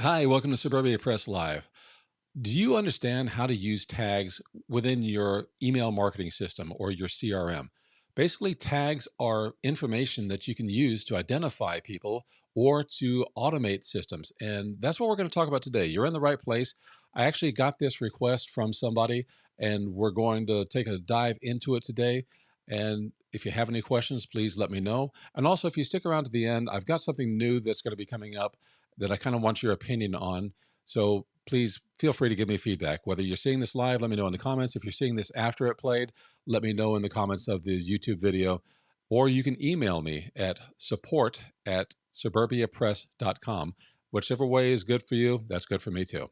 Hi, welcome to Suburbia Press Live. Do you understand how to use tags within your email marketing system or your CRM? Basically, tags are information that you can use to identify people or to automate systems. And that's what we're going to talk about today. You're in the right place. I actually got this request from somebody, and we're going to take a dive into it today. And if you have any questions, please let me know. And also, if you stick around to the end, I've got something new that's going to be coming up that I kind of want your opinion on. So please feel free to give me feedback. Whether you're seeing this live, let me know in the comments. If you're seeing this after it played, let me know in the comments of the YouTube video. Or you can email me at support@suburbiapress.com. Whichever way is good for you, that's good for me too.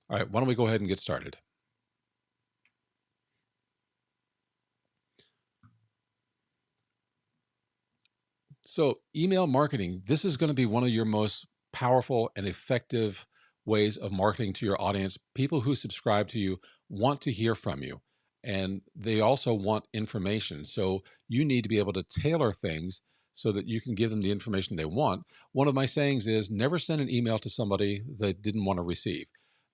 All right, why don't we go ahead and get started? So, email marketing, this is going to be one of your most powerful and effective ways of marketing to your audience. People who subscribe to you want to hear from you, and they also want information. So, you need to be able to tailor things so that you can give them the information they want. One of my sayings is never send an email to somebody that didn't want to receive.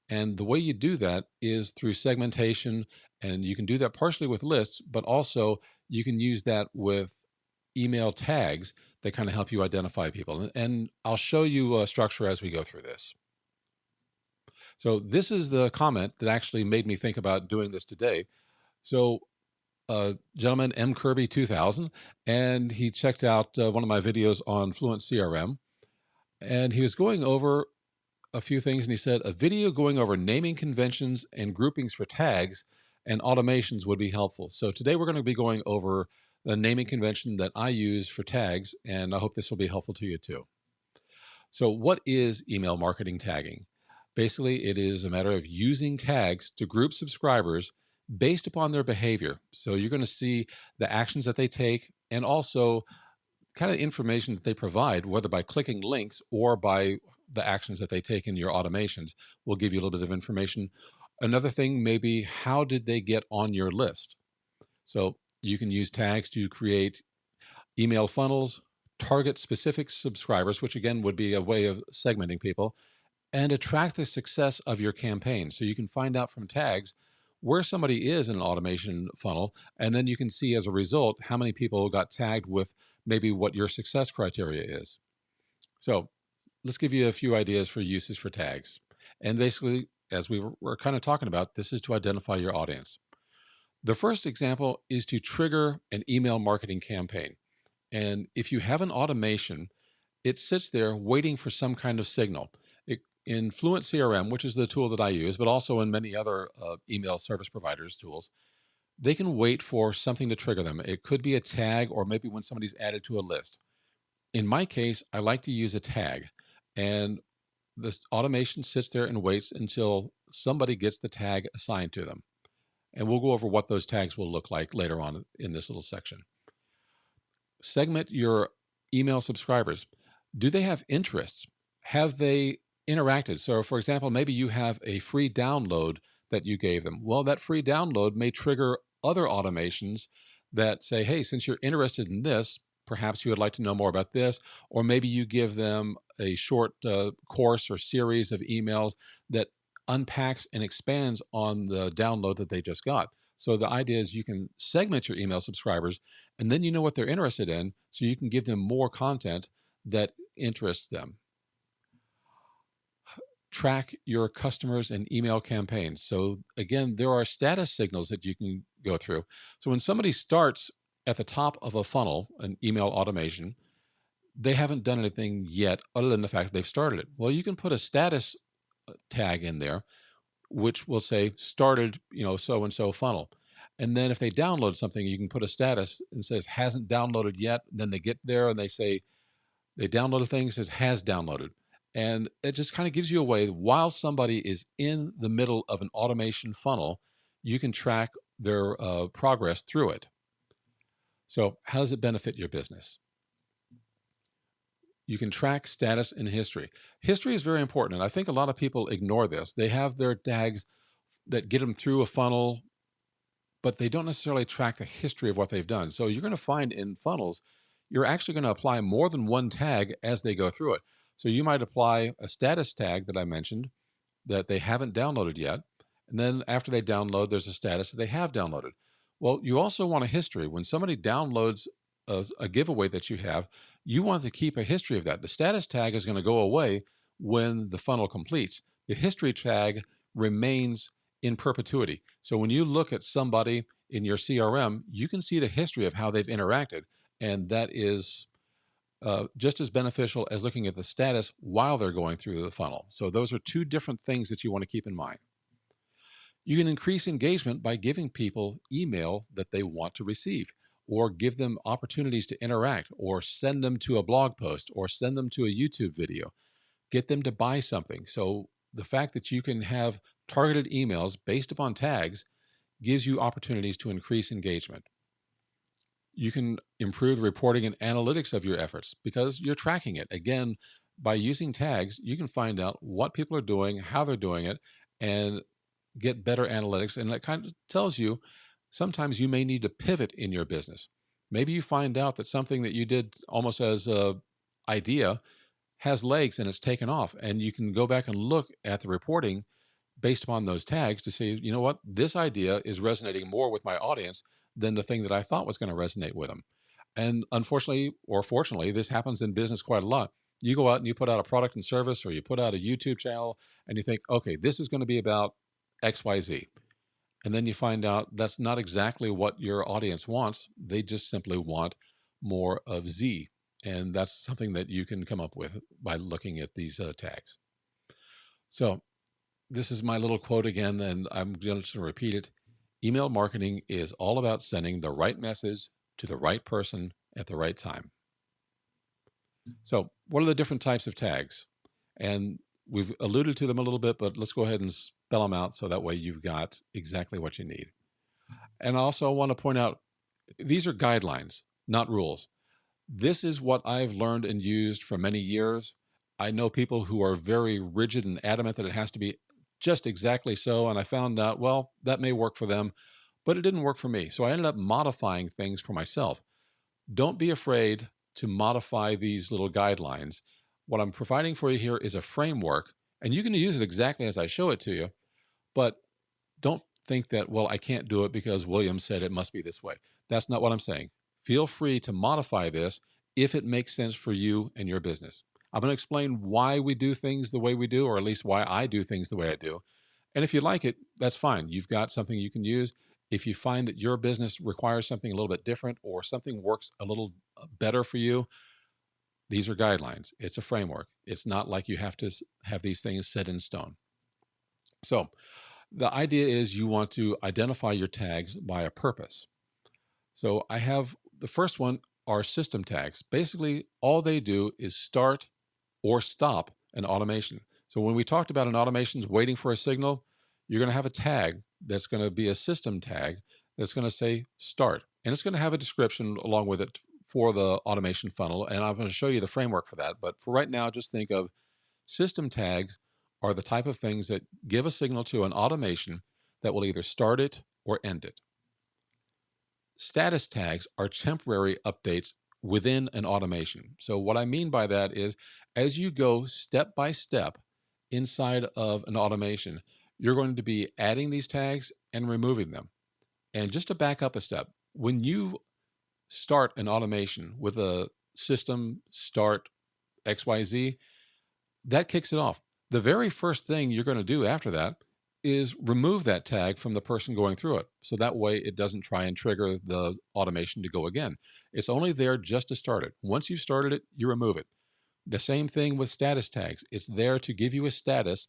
And the way you do that is through segmentation, and you can do that partially with lists, but also you can use that with email tags that kind of help you identify people. And I'll show you a structure as we go through this. So this is the comment that actually made me think about doing this today. So gentleman M Kirby 2000, and he checked out one of my videos on Fluent CRM, and he was going over a few things, and he said a video going over naming conventions and groupings for tags and automations would be helpful. So today we're going to be going over the naming convention that I use for tags, and I hope this will be helpful to you too. So, what is email marketing tagging? Basically, it is a matter of using tags to group subscribers based upon their behavior. So, you're going to see the actions that they take and also kind of information that they provide, whether by clicking links or by the actions that they take in your automations, will give you a little bit of information. Another thing may be how did they get on your list? So, you can use tags to create email funnels, target specific subscribers, which again would be a way of segmenting people, and attract the success of your campaign. So you can find out from tags where somebody is in an automation funnel, and then you can see as a result how many people got tagged with maybe what your success criteria is. So let's give you a few ideas for uses for tags. And basically, as we were kind of talking about, this is to identify your audience. The first example is to trigger an email marketing campaign. And if you have an automation, it sits there waiting for some kind of signal. In Fluent CRM, which is the tool that I use, but also in many other email service providers' tools, they can wait for something to trigger them. It could be a tag or maybe when somebody's added to a list. In my case, I like to use a tag. And this automation sits there and waits until somebody gets the tag assigned to them. And we'll go over what those tags will look like later on in this little section. Segment your email subscribers. Do they have interests? Have they interacted? So, for example, maybe you have a free download that you gave them. Well, that free download may trigger other automations that say, hey, since you're interested in this, perhaps you would like to know more about this. Or maybe you give them a short course or series of emails that unpacks and expands on the download that they just got. So the idea is you can segment your email subscribers and then you know what they're interested in so you can give them more content that interests them. Track your customers and email campaigns. So again, there are status signals that you can go through. So when somebody starts at the top of a funnel, an email automation, they haven't done anything yet other than the fact that they've started it. Well, you can put a status tag in there which will say started, so and so funnel. And then if they download something, you can put a status and says hasn't downloaded yet. Then they get there and they say they downloaded thing, says has downloaded. And it just kind of gives you a way while somebody is in the middle of an automation funnel, you can track their progress through it. So, how does it benefit your business? You can track status and history. History is very important. And I think a lot of people ignore this. They have their tags that get them through a funnel, but they don't necessarily track the history of what they've done. So you're going to find in funnels, you're actually going to apply more than one tag as they go through it. So you might apply a status tag that I mentioned that they haven't downloaded yet. And then after they download, there's a status that they have downloaded. Well, you also want a history. When somebody downloads a giveaway that you have, you want to keep a history of that. The status tag is going to go away when the funnel completes. The history tag remains in perpetuity. So when you look at somebody in your CRM, you can see the history of how they've interacted. And that is just as beneficial as looking at the status while they're going through the funnel. So those are two different things that you want to keep in mind. You can increase engagement by giving people email that they want to receive, or give them opportunities to interact, or send them to a blog post, or send them to a YouTube video. Get them to buy something. So the fact that you can have targeted emails based upon tags gives you opportunities to increase engagement. You can improve the reporting and analytics of your efforts because you're tracking it. Again, by using tags, you can find out what people are doing, how they're doing it, and get better analytics. And that kind of tells you sometimes you may need to pivot in your business. Maybe you find out that something that you did almost as a idea has legs and it's taken off, and you can go back and look at the reporting based upon those tags to see, you know what, this idea is resonating more with my audience than the thing that I thought was going to resonate with them. And unfortunately or fortunately, this happens in business quite a lot. You go out and you put out a product and service, or you put out a YouTube channel, and you think, okay, this is going to be about XYZ. And then you find out that's not exactly what your audience wants. They just simply want more of Z. And that's something that you can come up with by looking at these tags. So this is my little quote again, and I'm just going to repeat it. Email marketing is all about sending the right message to the right person at the right time. So, what are the different types of tags? And we've alluded to them a little bit, but let's go ahead and spell them out so that way you've got exactly what you need. And I also want to point out these are guidelines, not rules. This is what I've learned and used for many years. I know people who are very rigid and adamant that it has to be just exactly so. And I found out, well, that may work for them, but it didn't work for me. So I ended up modifying things for myself. Don't be afraid to modify these little guidelines. What I'm providing for you here is a framework, and you can use it exactly as I show it to you, but don't think that, well, I can't do it because William said it must be this way. That's not what I'm saying. Feel free to modify this if it makes sense for you and your business. I'm going to explain why we do things the way we do, or at least why I do things the way I do. And if you like it, that's fine. You've got something you can use. If you find that your business requires something a little bit different, or something works a little better for you, these are guidelines. It's a framework. It's not like you have to have these things set in stone. So, the idea is you want to identify your tags by a purpose. So I have the first one are system tags. Basically, all they do is start or stop an automation. So when we talked about an automation is waiting for a signal, you're going to have a tag that's going to be a system tag that's going to say start. And it's going to have a description along with it for the automation funnel. And I'm going to show you the framework for that. But for right now, just think of system tags are the type of things that give a signal to an automation that will either start it or end it. Status tags are temporary updates within an automation. So, what I mean by that is as you go step by step inside of an automation, you're going to be adding these tags and removing them. And just to back up a step, when you start an automation with a system start XYZ, that kicks it off. The very first thing you're going to do after that is remove that tag from the person going through it. So that way it doesn't try and trigger the automation to go again. It's only there just to start it. Once you've started it, you remove it. The same thing with status tags. It's there to give you a status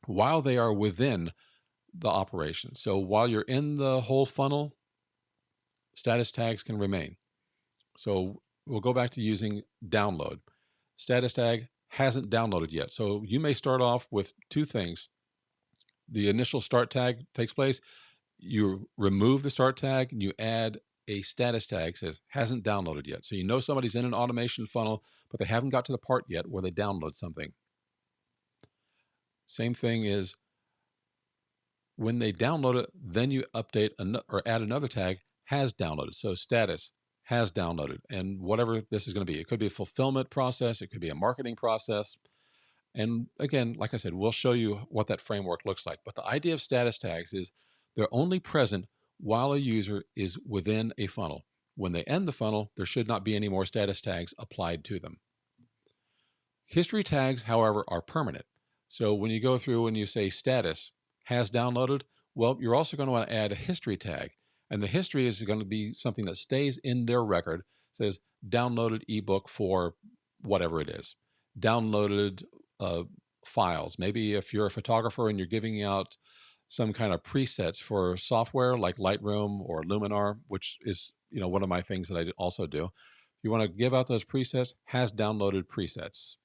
while they are within the operation. So while you're in the whole funnel, status tags can remain. So we'll go back to using download. Status tag hasn't downloaded yet. So you may start off with two things. The initial start tag takes place. You remove the start tag and you add a status tag says hasn't downloaded yet. So you know somebody's in an automation funnel, but they haven't got to the part yet where they download something. Same thing is when they download it, then you update or add another tag has downloaded. So status has downloaded, and whatever this is going to be. It could be a fulfillment process, it could be a marketing process. And again, like I said, we'll show you what that framework looks like. But the idea of status tags is they're only present while a user is within a funnel. When they end the funnel, there should not be any more status tags applied to them. History tags, however, are permanent. So when you go through and you say status has downloaded, well, you're also going to want to add a history tag. And the history is going to be something that stays in their record, says downloaded ebook for whatever it is, downloaded uh, files. Maybe if you're a photographer and you're giving out some kind of presets for software like Lightroom or Luminar, which is one of my things that I also do. You want to give out those presets, has downloaded presets.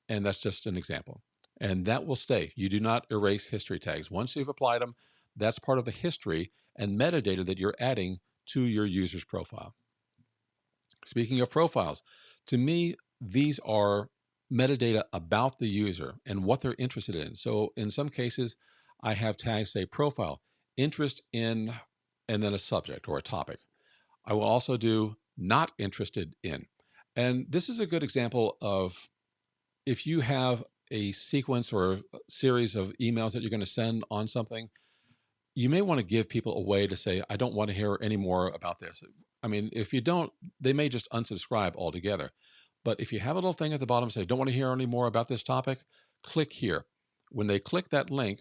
And that's just an example. And that will stay. You do not erase history tags. Once you've applied them, that's part of the history and metadata that you're adding to your user's profile. Speaking of profiles, to me, these are metadata about the user and what they're interested in. So in some cases, I have tags say profile, interest in, and then a subject or a topic. I will also do not interested in. And this is a good example of if you have a sequence or a series of emails that you're going to send on something, you may want to give people a way to say, I don't want to hear any more about this. I mean, if you don't, they may just unsubscribe altogether. But if you have a little thing at the bottom say, don't want to hear any more about this topic, click here. When they click that link,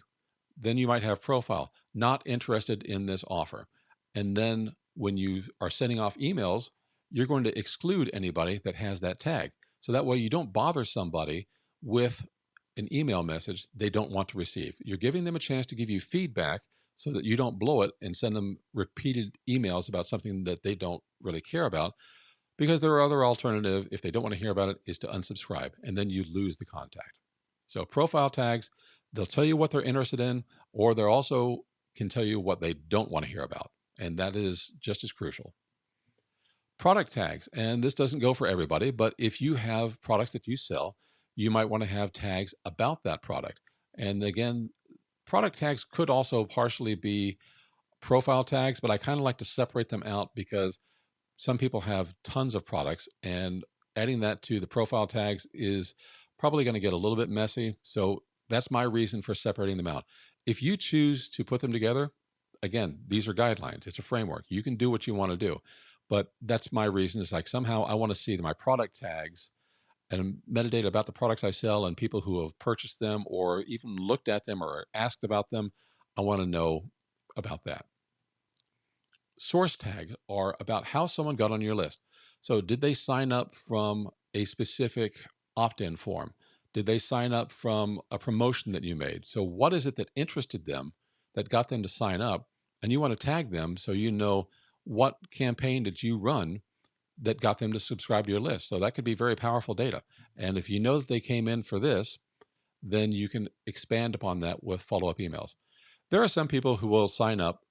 then you might have profile, not interested in this offer. And then when you are sending off emails, you're going to exclude anybody that has that tag. So that way you don't bother somebody with an email message they don't want to receive. You're giving them a chance to give you feedback so that you don't blow it and send them repeated emails about something that they don't really care about. Because their other alternative, if they don't want to hear about it, is to unsubscribe, and then you lose the contact. So profile tags, they'll tell you what they're interested in, or they also can tell you what they don't want to hear about. And that is just as crucial. Product tags, and this doesn't go for everybody, but if you have products that you sell, you might want to have tags about that product. And again, product tags could also partially be profile tags, but I kind of like to separate them out because some people have tons of products, and adding that to the profile tags is probably going to get a little bit messy. So that's my reason for separating them out. If you choose to put them together, again, these are guidelines. It's a framework. You can do what you want to do. But that's my reason. Is like somehow I want to see my product tags and metadata about the products I sell and people who have purchased them or even looked at them or asked about them. I want to know about that. Source tags are about how someone got on your list. So, did they sign up from a specific opt in form? Did they sign up from a promotion that you made? So, what is it that interested them that got them to sign up? And you want to tag them so you know what campaign did you run that got them to subscribe to your list. So, that could be very powerful data. And if you know that they came in for this, then you can expand upon that with follow up emails. There are some people who will sign up,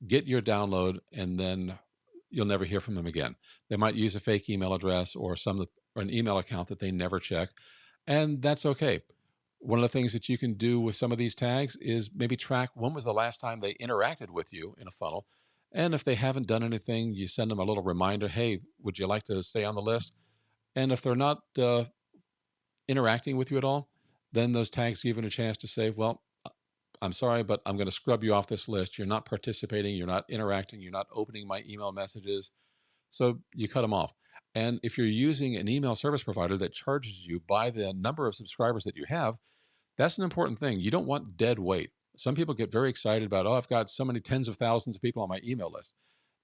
get your download, and then you'll never hear from them again. They might use a fake email address or or an email account that they never check, and that's okay. One of the things that you can do with some of these tags is maybe track when was the last time they interacted with you in a funnel. And if they haven't done anything, you send them a little reminder, hey, would you like to stay on the list? And if they're not interacting with you at all, then those tags give you a chance to say, well, I'm sorry, but I'm going to scrub you off this list. You're not participating. You're not interacting. You're not opening my email messages. So you cut them off. And if you're using an email service provider that charges you by the number of subscribers that you have, that's an important thing. You don't want dead weight. Some people get very excited about, oh, I've got so many tens of thousands of people on my email list.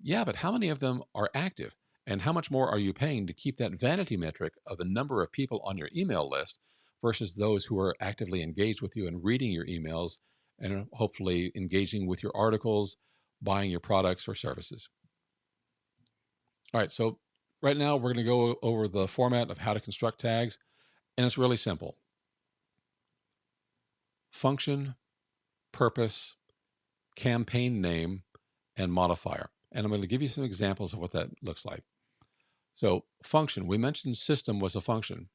Yeah, but how many of them are active? And how much more are you paying to keep that vanity metric of the number of people on your email list versus those who are actively engaged with you and reading your emails and hopefully engaging with your articles, buying your products or services? All right, so right now we're going to go over the format of how to construct tags, and it's really simple. Function, purpose, campaign name, and modifier. And I'm going to give you some examples of what that looks like. So, function, we mentioned system was a function.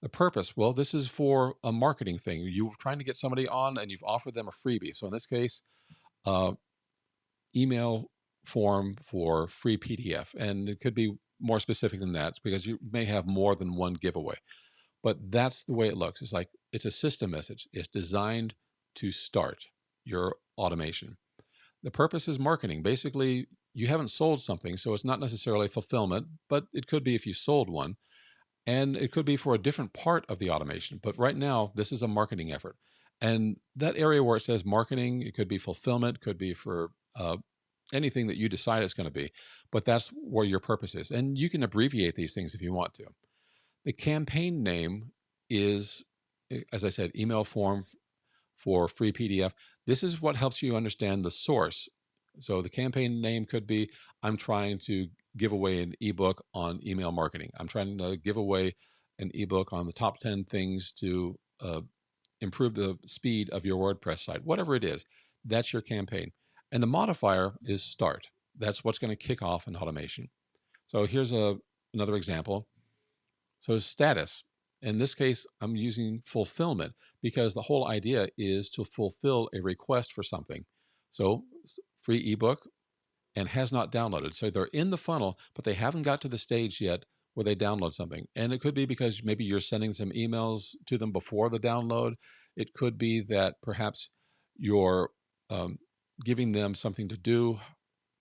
The purpose, well, this is for a marketing thing. You're trying to get somebody on and you've offered them a freebie. So, in this case, uh, email form for free PDF. And it could be more specific than that because you may have more than one giveaway. But that's the way it looks. It's like it's a system message. It's designed to start your automation. The purpose is marketing. Basically, you haven't sold something, so it's not necessarily fulfillment, but it could be if you sold one. And it could be for a different part of the automation. But right now, this is a marketing effort. And that area where it says marketing, it could be fulfillment, could be for anything that you decide it's going to be. But that's where your purpose is. And you can abbreviate these things if you want to. The campaign name is, as I said, email form for free PDF. This is what helps you understand the source. So the campaign name could be I'm trying to give away an ebook on email marketing. I'm trying to give away an ebook on the top 10 things to improve the speed of your WordPress site. Whatever it is, that's your campaign. And the modifier is start. That's what's going to kick off an automation. So here's another example. So status. In this case, I'm using fulfillment because the whole idea is to fulfill a request for something. So free ebook and has not downloaded. So they're in the funnel, but they haven't got to the stage yet where they download something. And it could be because maybe you're sending some emails to them before the download. It could be that perhaps you're giving them something to do.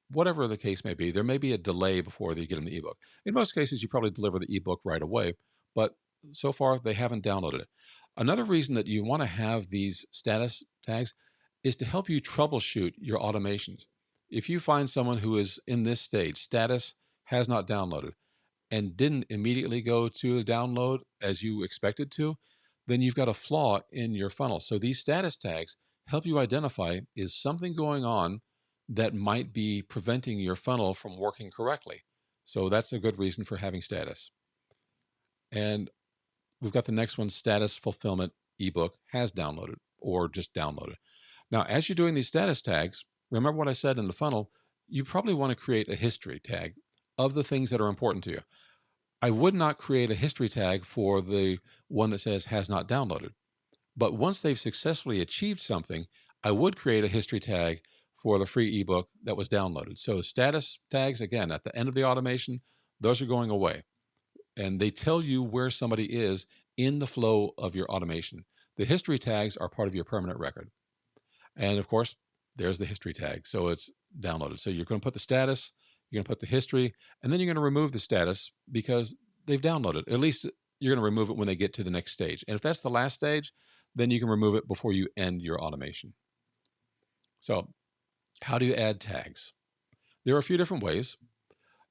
Whatever the case may be, there may be a delay before they get them the ebook. In most cases, you probably deliver the ebook right away, but so far they haven't downloaded it. Another reason that you want to have these status tags is to help you troubleshoot your automations. If you find someone who is in this stage, status has not downloaded, and didn't immediately go to a download as you expected to, then you've got a flaw in your funnel. So these status tags help you identify is something going on that might be preventing your funnel from working correctly. So that's a good reason for having status. And we've got the next one, status fulfillment ebook has downloaded or just downloaded. Now, as you're doing these status tags, remember what I said in the funnel, you probably want to create a history tag of the things that are important to you. I would not create a history tag for the one that says has not downloaded. But once they've successfully achieved something, I would create a history tag for the free ebook that was downloaded. So status tags, again, at the end of the automation, those are going away. And they tell you where somebody is in the flow of your automation. The history tags are part of your permanent record. And of course, there's the history tag. So it's downloaded. So you're going to put the status, you're going to put the history, and then you're going to remove the status because they've downloaded. At least you're going to remove it when they get to the next stage. And if that's the last stage, then you can remove it before you end your automation. So how do you add tags? There are a few different ways.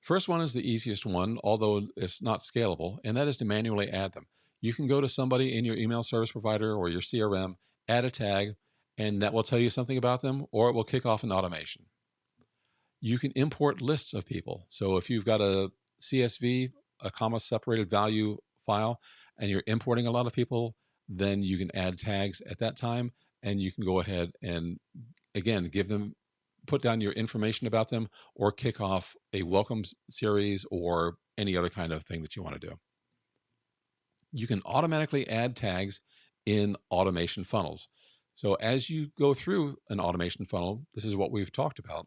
First one is the easiest one, although it's not scalable, and that is to manually add them. You can go to somebody in your email service provider or your CRM, add a tag, and that will tell you something about them, or it will kick off an automation. You can import lists of people. So if you've got a CSV, a comma separated value file, and you're importing a lot of people, then you can add tags at that time, and you can go ahead and, again, put down your information about them, or kick off a welcome series or any other kind of thing that you want to do. You can automatically add tags in automation funnels. So as you go through an automation funnel, this is what we've talked about.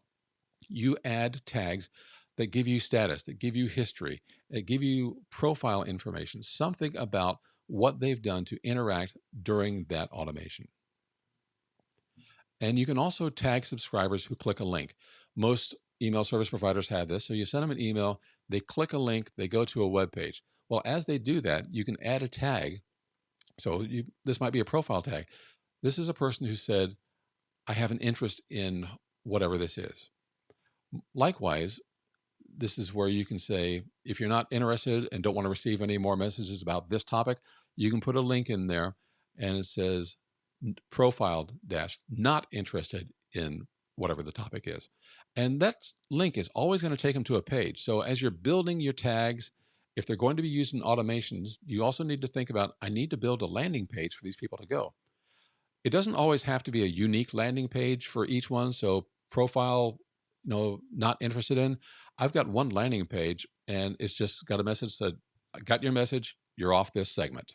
You add tags that give you status, that give you history, that give you profile information, something about what they've done to interact during that automation. And you can also tag subscribers who click a link. Most email service providers have this. So you send them an email, they click a link, they go to a web page. Well, as they do that, you can add a tag. So this might be a profile tag. This is a person who said, I have an interest in whatever this is. Likewise, this is where you can say, if you're not interested and don't want to receive any more messages about this topic, you can put a link in there and it says profiled dash not interested in whatever the topic is. And that link is always going to take them to a page. So as you're building your tags, if they're going to be used in automations, you also need to think about, I need to build a landing page for these people to go. It doesn't always have to be a unique landing page for each one. So profile, not interested in. I've got one landing page and it's just got a message that I got your message, you're off this segment.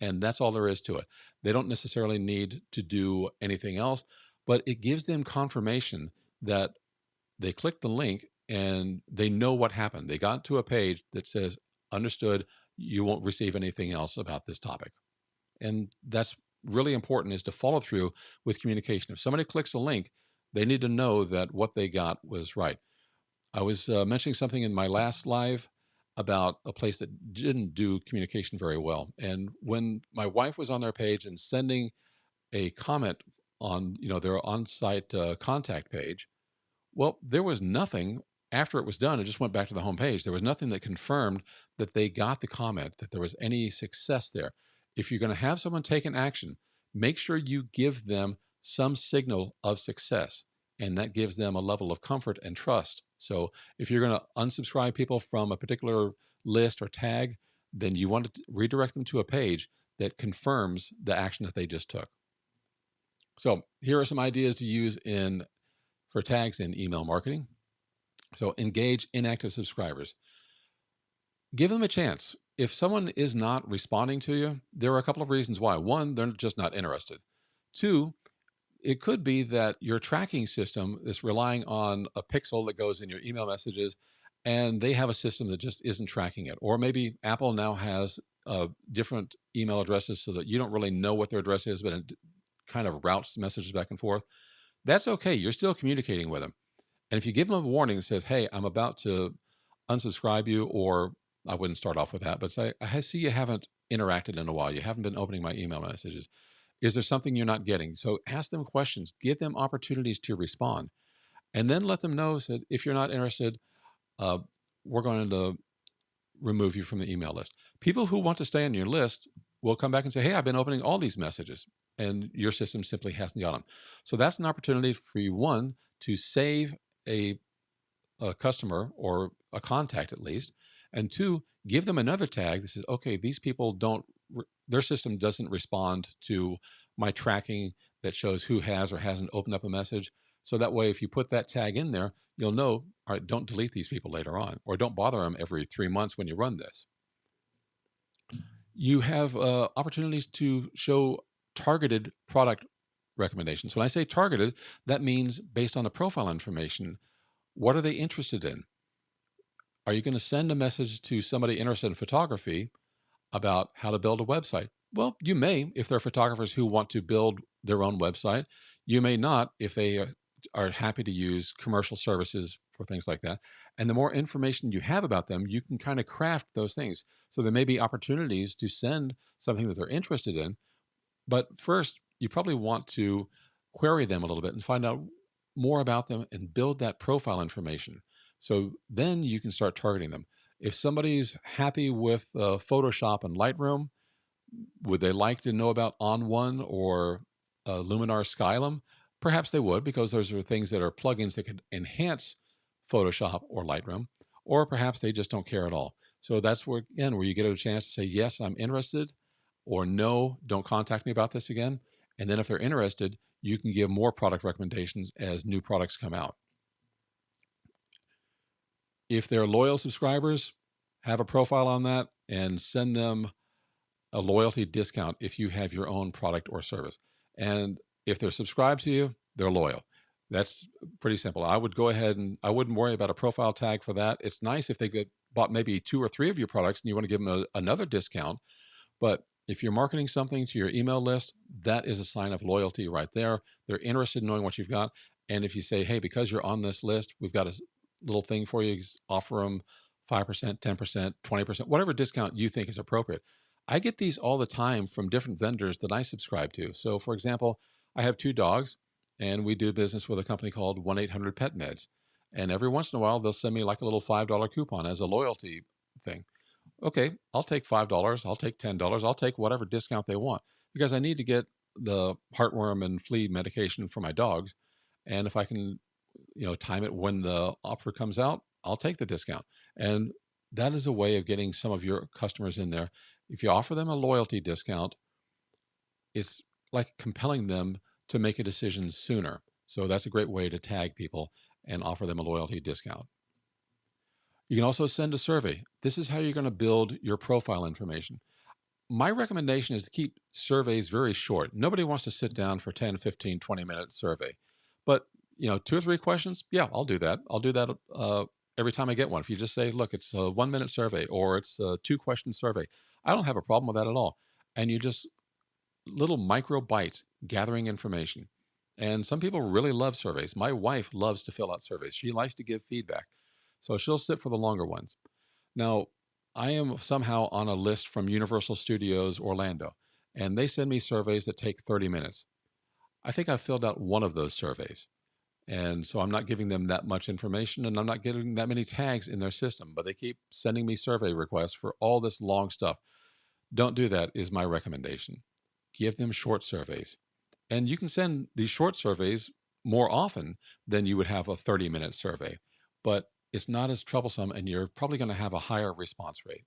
And that's all there is to it. They don't necessarily need to do anything else, but it gives them confirmation that they click the link and they know what happened. They got to a page that says, understood, you won't receive anything else about this topic. And that's really important, is to follow through with communication. If somebody clicks a link, they need to know that what they got was right. I was mentioning something in my last live about a place that didn't do communication very well. And when my wife was on their page and sending a comment on, their on-site contact page, well, there was nothing after it was done. It just went back to the home page. There was nothing that confirmed that they got the comment, that there was any success there. If you're going to have someone take an action, make sure you give them some signal of success, and that gives them a level of comfort and trust. So if you're going to unsubscribe people from a particular list or tag, then you want to redirect them to a page that confirms the action that they just took. So here are some ideas to use in for tags in email marketing. So engage inactive subscribers. Give them a chance. If someone is not responding to you, there are a couple of reasons why. One, they're just not interested. Two, it could be that your tracking system is relying on a pixel that goes in your email messages, and they have a system that just isn't tracking it. Or maybe Apple now has different email addresses so that you don't really know what their address is, but it kind of routes messages back and forth. That's okay. You're still communicating with them. And if you give them a warning that says, hey, I'm about to unsubscribe you, or I wouldn't start off with that, but say, I see you haven't interacted in a while. You haven't been opening my email messages. Is there something you're not getting? So ask them questions, give them opportunities to respond, and then let them know that if you're not interested, uh, we're going to remove you from the email list. People who want to stay on your list will come back and say, hey, I've been opening all these messages, and your system simply hasn't got them. So that's an opportunity for you, one, to save a customer or a contact at least, and two, give them another tag that says, okay, these people don't, their system doesn't respond to my tracking that shows who has or hasn't opened up a message. So that way, if you put that tag in there, you'll know, all right, don't delete these people later on, or don't bother them every 3 months when you run this. You have opportunities to show targeted product recommendations. When I say targeted, that means based on the profile information. What are they interested in? Are you going to send a message to somebody interested in photography about how to build a website? Well, you may if they're photographers who want to build their own website. You may not if they are happy to use commercial services for things like that. And the more information you have about them, you can kind of craft those things. So there may be opportunities to send something that they're interested in. But first, you probably want to query them a little bit and find out more about them and build that profile information. So then you can start targeting them. If somebody's happy with Photoshop and Lightroom, would they like to know about On1 or Luminar Skylum? Perhaps they would, because those are things that are plugins that could enhance Photoshop or Lightroom, or perhaps they just don't care at all. So that's where, again, where you get a chance to say, yes, I'm interested, or no, don't contact me about this again. And then if they're interested, you can give more product recommendations as new products come out. If they're loyal subscribers, have a profile on that and send them a loyalty discount if you have your own product or service. And if they're subscribed to you, they're loyal. That's pretty simple. I would go ahead and I wouldn't worry about a profile tag for that. It's nice if they get bought maybe 2 or 3 of your products and you want to give them another discount. But if you're marketing something to your email list, that is a sign of loyalty right there. They're interested in knowing what you've got. And if you say, hey, because you're on this list, we've got a little thing for you, offer them 5%, 10%, 20%, whatever discount you think is appropriate. I get these all the time from different vendors that I subscribe to. So, for example, I have 2 dogs, and we do business with a company called 1-800-PET-MEDS. And every once in a while, they'll send me like a little $5 coupon as a loyalty thing. Okay, I'll take $5, I'll take $10, I'll take whatever discount they want, because I need to get the heartworm and flea medication for my dogs. And if I can, time it when the offer comes out, I'll take the discount. And that is a way of getting some of your customers in there. If you offer them a loyalty discount, it's like compelling them to make a decision sooner. So that's a great way to tag people and offer them a loyalty discount. You can also send a survey. This is how you're going to build your profile information. My recommendation is to keep surveys very short. Nobody wants to sit down for 10, 15, 20-minute survey. But 2 or 3 questions, yeah, I'll do that. I'll do that every time I get one. If you just say, look, it's a 1 minute survey or it's a 2 question survey, I don't have a problem with that at all. And you just little micro bites gathering information. And some people really love surveys. My wife loves to fill out surveys. She likes to give feedback. So she'll sit for the longer ones. Now, I am somehow on a list from Universal Studios Orlando, and they send me surveys that take 30 minutes. I think I've filled out one of those surveys. And so I'm not giving them that much information and I'm not getting that many tags in their system, but they keep sending me survey requests for all this long stuff. Don't do that, is my recommendation. Give them short surveys. And you can send these short surveys more often than you would have a 30-minute survey, but it's not as troublesome and you're probably going to have a higher response rate.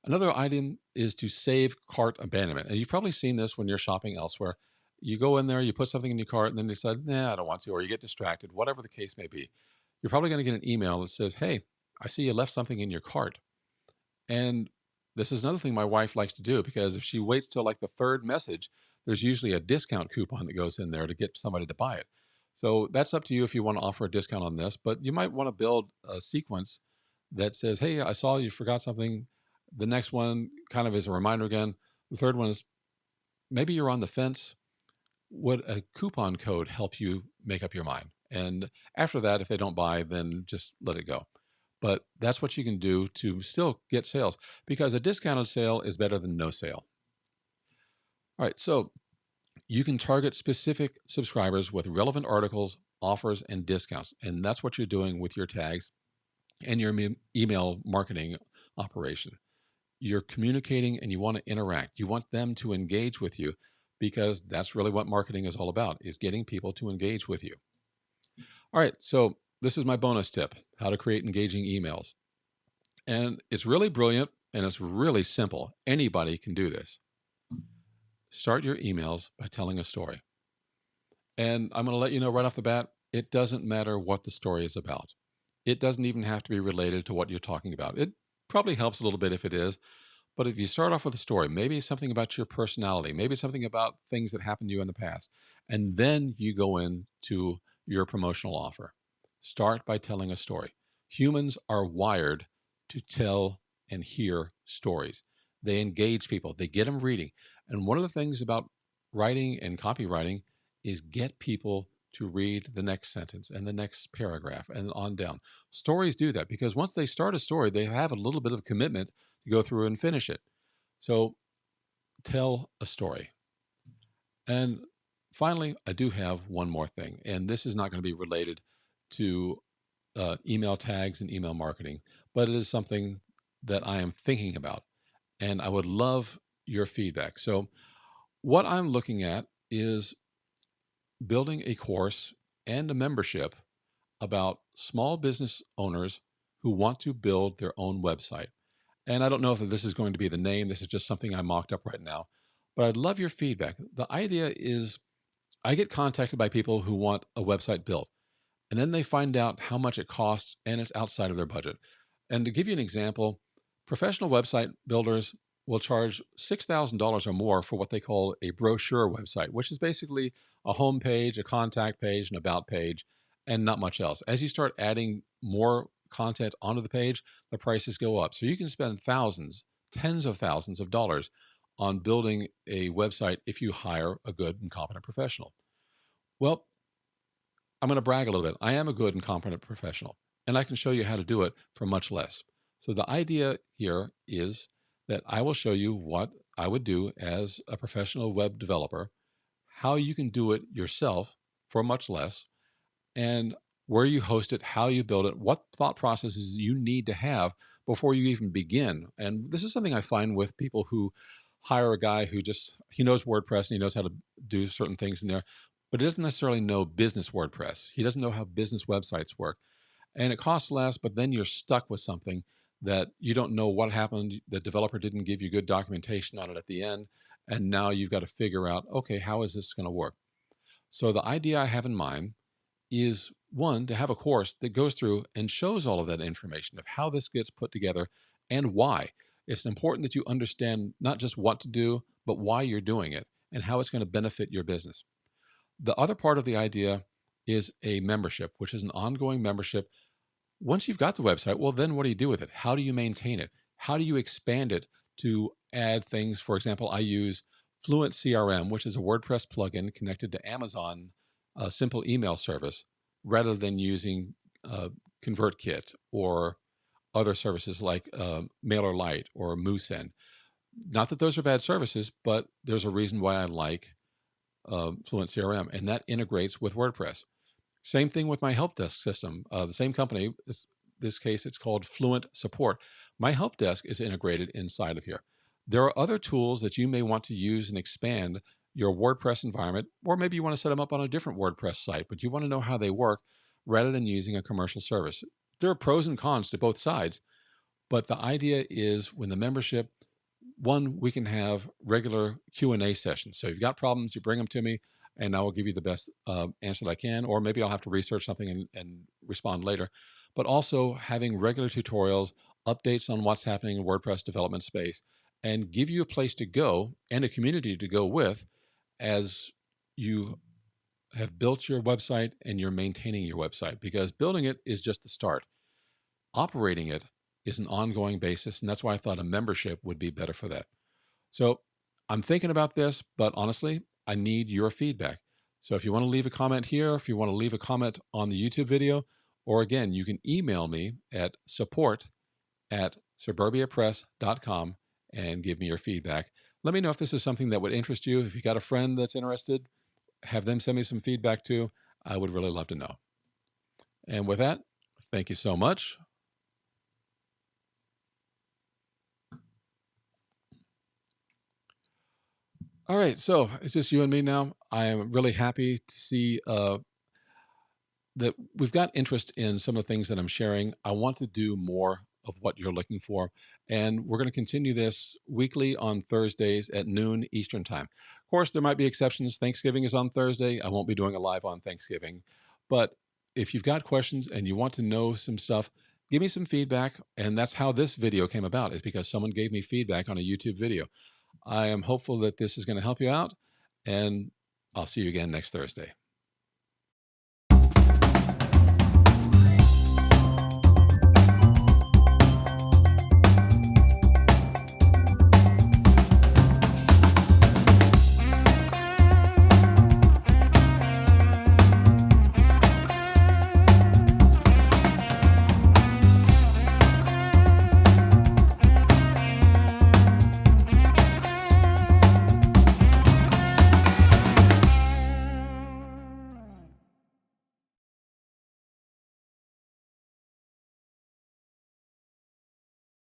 Another item is to save cart abandonment. And you've probably seen this when you're shopping elsewhere. You go in there, you put something in your cart, and then you decide, nah, I don't want to, or you get distracted, whatever the case may be. You're probably going to get an email that says, hey, I see you left something in your cart. And this is another thing my wife likes to do because if she waits till like the third message, there's usually a discount coupon that goes in there to get somebody to buy it. So that's up to you if you want to offer a discount on this, but you might want to build a sequence that says, hey, I saw you forgot something. The next one kind of is a reminder again. The third one is maybe you're on the fence. Would a coupon code help you make up your mind? And after that, if they don't buy, then just let it go. But that's what you can do to still get sales because a discounted sale is better than no sale. All right, so you can target specific subscribers with relevant articles, offers, and discounts. And that's what you're doing with your tags and your email marketing operation. You're communicating and you want to interact. You want them to engage with you because that's really what marketing is all about, is getting people to engage with you. All right, so this is my bonus tip, how to create engaging emails. And it's really brilliant and it's really simple. Anybody can do this. Start your emails by telling a story. And I'm going to let you know right off the bat, it doesn't matter what the story is about. It doesn't even have to be related to what you're talking about. It probably helps a little bit if it is. But if you start off with a story, maybe something about your personality, maybe something about things that happened to you in the past, and then you go into your promotional offer. Start by telling a story. Humans are wired to tell and hear stories. They engage people, they get them reading. And one of the things about writing and copywriting is get people to read the next sentence and the next paragraph and on down. Stories do that because once they start a story, they have a little bit of commitment to go through and finish it. So tell a story. And finally, I do have one more thing, and this is not going to be related to email tags and email marketing, but it is something that I am thinking about, and I would love your feedback. So, what I'm looking at is building a course and a membership about small business owners who want to build their own website. And I don't know if this is going to be the name. This is just something I mocked up right now. But I'd love your feedback. The idea is I get contacted by people who want a website built, and then they find out how much it costs and it's outside of their budget. And to give you an example, professional website builders will charge $6,000 or more for what they call a brochure website, which is basically a home page, a contact page, an about page, and not much else. As you start adding more content onto the page, the prices go up. So you can spend thousands, tens of thousands of dollars on building a website if you hire a good and competent professional. Well, I'm going to brag a little bit. I am a good and competent professional, and I can show you how to do it for much less. So the idea here is that I will show you what I would do as a professional web developer, how you can do it yourself for much less, and where you host it, how you build it, what thought processes you need to have before you even begin. And this is something I find with people who hire a guy who just he knows WordPress and he knows how to do certain things in there, but he doesn't necessarily know business WordPress. He doesn't know how business websites work. And it costs less, but then you're stuck with something that you don't know what happened. The developer didn't give you good documentation on it at the end. And now you've got to figure out, okay, how is this going to work? So the idea I have in mind is one, to have a course that goes through and shows all of that information of how this gets put together and why. It's important that you understand not just what to do, but why you're doing it and how it's going to benefit your business. The other part of the idea is a membership, which is an ongoing membership. Once you've got the website, well, then what do you do with it? How do you maintain it? How do you expand it to add things? For example, I use Fluent CRM, which is a WordPress plugin connected to Amazon, a simple email service, rather than using uh, ConvertKit or other services like MailerLite or Mooseend. Not that those are bad services, but there's a reason why I like Fluent CRM, and that integrates with WordPress. Same thing with my help desk system. The same company, this case, it's called Fluent Support. My help desk is integrated inside of here. There are other tools that you may want to use and expand your WordPress environment, or maybe you want to set them up on a different WordPress site, but you want to know how they work rather than using a commercial service. There are pros and cons to both sides, but the idea is when the membership, one, we can have regular Q&A sessions. So if you've got problems, you bring them to me, and I will give you the best answer that I can, or maybe I'll have to research something and respond later. But also having regular tutorials, updates on what's happening in WordPress development space, and give you a place to go and a community to go with as you have built your website and you're maintaining your website, because building it is just the start. Operating it is an ongoing basis, and that's why I thought a membership would be better for that. So I'm thinking about this, but honestly, I need your feedback. So if you want to leave a comment here, if you want to leave a comment on the YouTube video, or again, you can email me at support@suburbiapress.com and give me your feedback. Let me know if this is something that would interest you. If you got a friend that's interested, have them send me some feedback too. I would really love to know. And with that, thank you so much. All right, so it's just you and me now. I am really happy to see that we've got interest in some of the things that I'm sharing. I want to do more of what you're looking for, and we're going to continue this weekly on Thursdays at noon Eastern time. Of course, there might be exceptions. Thanksgiving is on Thursday. I won't be doing a live on Thanksgiving, but if you've got questions and you want to know some stuff, give me some feedback. And that's how this video came about, is because someone gave me feedback on a YouTube video. I am hopeful that this is going to help you out, and I'll see you again next Thursday.